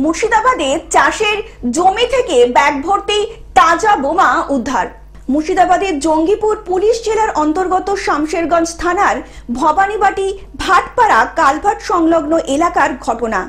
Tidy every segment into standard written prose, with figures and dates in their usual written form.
মুর্শিদাবাদে চাষের জমি থেকে ব্যাগ ভর্তি তাজা বোমা উদ্ধার। মুর্শিদাবাদের জঙ্গিপুর পুলিশ জেলার অন্তর্গত শামশেরগঞ্জ থানার ভবানীবাটি ভাটপাড়া কালভার্ট সংলগ্ন এলাকার ঘটনা।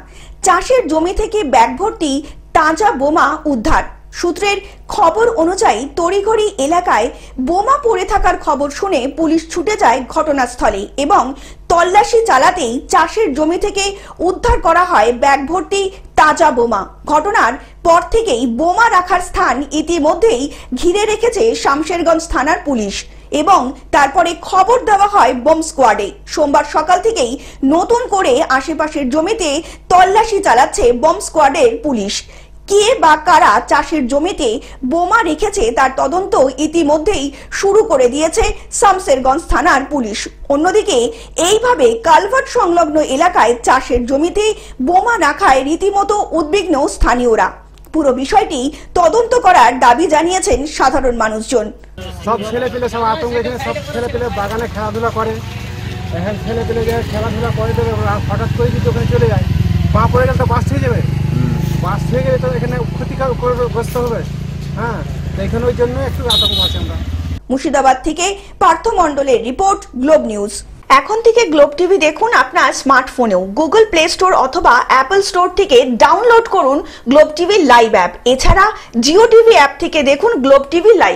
চাষের জমি থেকে ব্যাগ ভর্তি তাজা বোমা উদ্ধার। সূত্রের খবর অনুযায়ী তড়িঘড়ি এলাকায় বোমা পড়ে থাকার খবর শুনে পুলিশ ছুটে যায় ঘটনাস্থলে এবং তল্লাশি চালাতেই চাষের জমি থেকে উদ্ধার করা হয় ব্যাগ ভর্তি তাজা বোমা। ঘটনার পর থেকেই বোমা রাখার স্থান ইতিমধ্যেই ঘিরে রেখেছে শামশেরগঞ্জ থানার পুলিশ এবং তারপরে খবর দেওয়া হয় বোম স্কোয়াডে। সোমবার সকাল থেকেই নতুন করে আশেপাশের জমিতে তল্লাশি চালাচ্ছে বোম স্কোয়াডের পুলিশ। কে বা কারা চাষের জমিতে বোমা রেখেছে তার তদন্ত ইতিমধ্যেই শুরু করে দিয়েছে শামশেরগঞ্জ থানার পুলিশ। অন্যদিকে এইভাবে কালভার্ট সংলগ্ন এলাকায় চাষের জমিতে বোমা রাখায় রীতিমতো উদ্বিগ্ন স্থানীয়রা। পুরো বিষয়টি তদন্ত করার দাবি জানিয়েছেন সাধারণ মানুষজন। সব ছেলে পেলে সব আতঙ্ক, এখানে সব ছেলে পেলে বাগানে খেলাধুলা করে, এখানে ছেলে পেলে যে খেলাধুলা করে দেবে হঠাৎ করে যদি ওখানে চলে যায়, পা পড়ে গেলে তো বাস থেকে যাবে, বাস থেকে গেলে তো এখানে ক্ষতিগ্রস্ত হবে। হ্যাঁ, এখানে ওই জন্য একটু আতঙ্ক আছে আমরা। মুর্শিদাবাদ থেকে পার্থ মণ্ডলের রিপোর্ট, গ্লোব নিউজ। এখন থেকে গ্লোব টিভি দেখুন আপনার স্মার্টফোনেও। গুগল প্লে স্টোর অথবা অ্যাপল স্টোর থেকে ডাউনলোড করুন গ্লোব টিভি লাইভ অ্যাপ। এছাড়া জিও টিভি অ্যাপ থেকে দেখুন গ্লোব টিভি লাইভ।